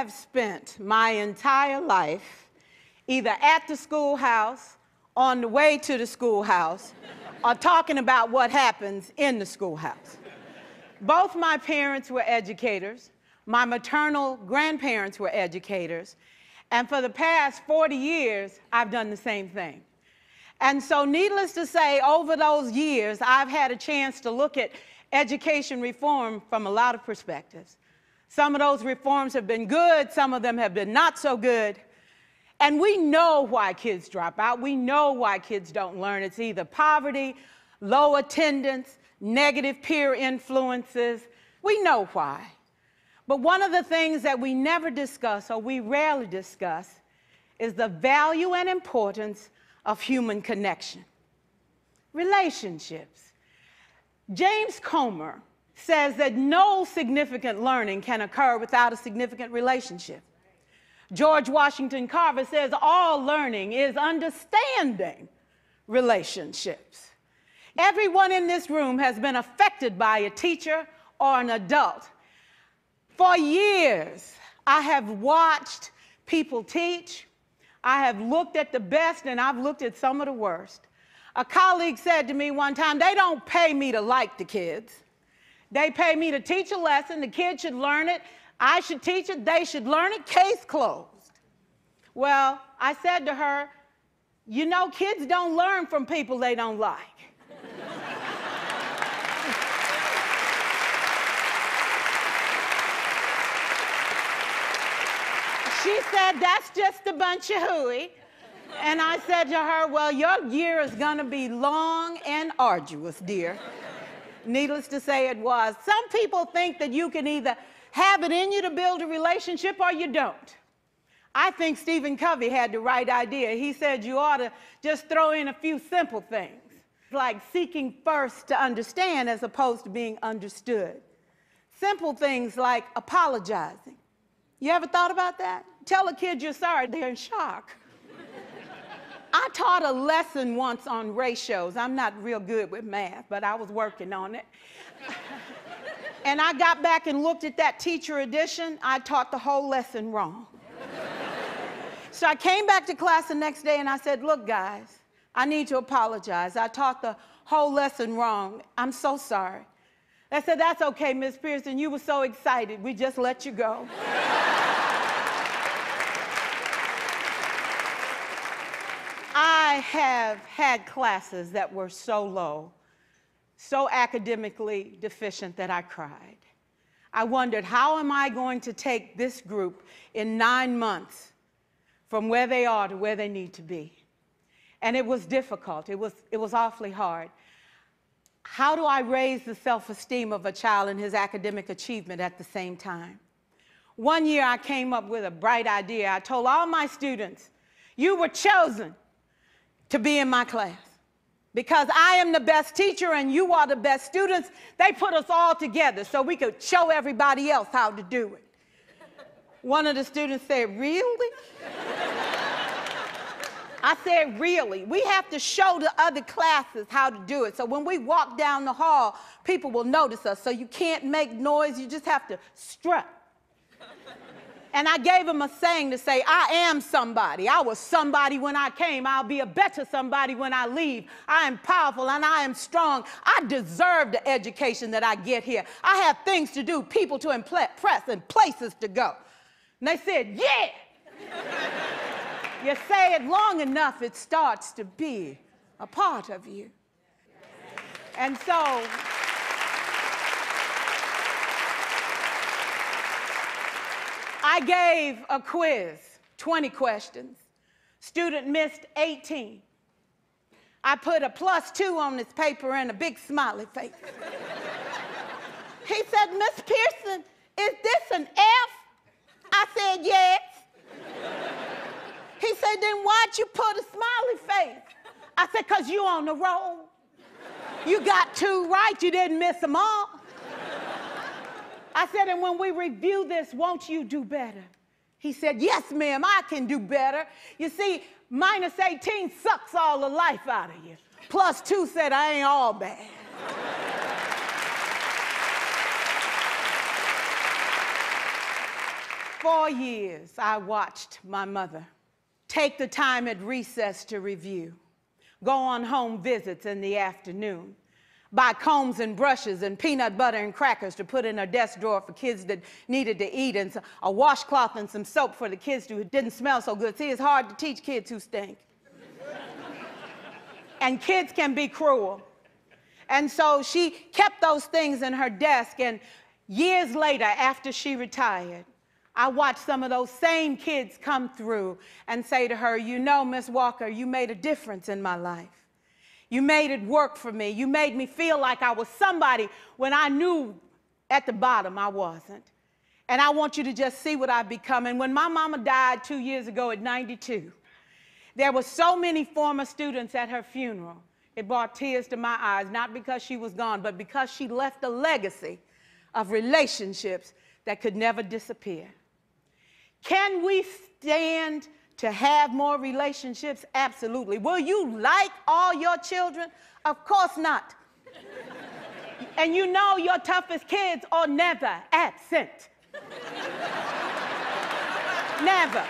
have spent my entire life either at the schoolhouse, on the way to the schoolhouse, or talking about what happens in the schoolhouse. Both my parents were educators. My maternal grandparents were educators. And for the past 40 years, I've done the same thing. And so needless to say, over those years, I've had a chance to look at education reform from a lot of perspectives. Some of those reforms have been good, some of them have been not so good. And we know why kids drop out. We know why kids don't learn. It's either poverty, low attendance, negative peer influences. We know why. But one of the things that we never discuss, or we rarely discuss, is the value and importance of human connection. Relationships. James Comer says that no significant learning can occur without a significant relationship. George Washington Carver says all learning is understanding relationships. Everyone in this room has been affected by a teacher or an adult. For years, I have watched people teach. I have looked at the best and I've looked at some of the worst. A colleague said to me one time, they don't pay me to like the kids. They pay me to teach a lesson. The kids should learn it. I should teach it. They should learn it. Case closed. Well, I said to her, you know, kids don't learn from people they don't like. She said, that's just a bunch of hooey. And I said to her, well, your year is going to be long and arduous, dear. Needless to say, it was. Some people think that you can either have it in you to build a relationship or you don't. I think Stephen Covey had the right idea. He said you ought to just throw in a few simple things, like seeking first to understand as opposed to being understood. Simple things like apologizing. You ever thought about that? Tell a kid you're sorry, they're in shock. I taught a lesson once on ratios. I'm not real good with math, but I was working on it. And I got back and looked at that teacher edition. I taught the whole lesson wrong. So I came back to class the next day and I said, look, guys, I need to apologize. I taught the whole lesson wrong. I'm so sorry. They said, that's okay, Miss Pierson. You were so excited. We just let you go. I have had classes that were so low, so academically deficient that I cried. I wondered, how am I going to take this group in 9 months from where they are to where they need to be? And it was difficult. It was awfully hard. How do I raise the self-esteem of a child and his academic achievement at the same time? One year I came up with a bright idea. I told all my students, you were chosen to be in my class. Because I am the best teacher and you are the best students, they put us all together so we could show everybody else how to do it. One of the students said, really? I said, really? We have to show the other classes how to do it. So when we walk down the hall, people will notice us. So you can't make noise, you just have to strut. And I gave him a saying to say, I am somebody. I was somebody when I came. I'll be a better somebody when I leave. I am powerful and I am strong. I deserve the education that I get here. I have things to do, people to impress, and places to go. And they said, yeah. You say it long enough, it starts to be a part of you. And so, I gave a quiz, 20 questions. Student missed 18. I put a +2 on this paper and a big smiley face. He said, Miss Pierson, is this an F? I said, yes. He said, then why'd you put a smiley face? I said, because you on the roll. You got 2 right, you didn't miss them all. I said, and when we review this, won't you do better? He said, yes, ma'am, I can do better. You see, -18 sucks all the life out of you. +2 said, I ain't all bad. 4 years, I watched my mother take the time at recess to review, go on home visits in the afternoon, buy combs and brushes and peanut butter and crackers to put in her desk drawer for kids that needed to eat, and a washcloth and some soap for the kids who didn't smell so good. See, it's hard to teach kids who stink. And kids can be cruel. And so she kept those things in her desk, and years later, after she retired, I watched some of those same kids come through and say to her, you know, Miss Walker, you made a difference in my life. You made it work for me. You made me feel like I was somebody when I knew at the bottom I wasn't. And I want you to just see what I've become. And when my mama died 2 years ago at 92, there were so many former students at her funeral. It brought tears to my eyes, not because she was gone, but because she left a legacy of relationships that could never disappear. Can we stand to have more relationships? Absolutely. Will you like all your children? Of course not. And you know your toughest kids are never absent. Never.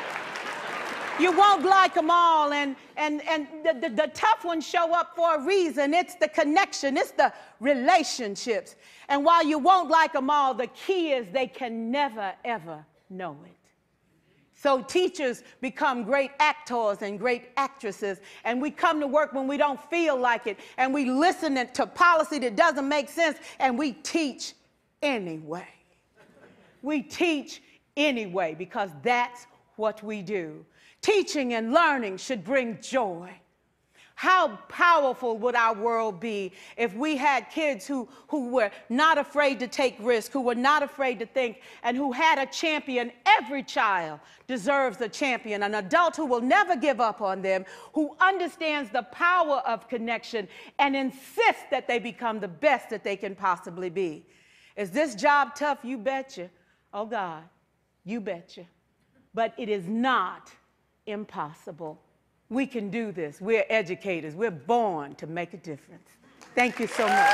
You won't like them all, and the tough ones show up for a reason. It's the connection, it's the relationships. And while you won't like them all, the key is they can never, ever know it. So teachers become great actors and great actresses, and we come to work when we don't feel like it, and we listen to policy that doesn't make sense, and we teach anyway. We teach anyway because that's what we do. Teaching and learning should bring joy. How powerful would our world be if we had kids who were not afraid to take risks, who were not afraid to think, and who had a champion? Every child deserves a champion, an adult who will never give up on them, who understands the power of connection and insists that they become the best that they can possibly be. Is this job tough? You betcha. Oh, God, you betcha. But it is not impossible. We can do this. We're educators. We're born to make a difference. Thank you so much.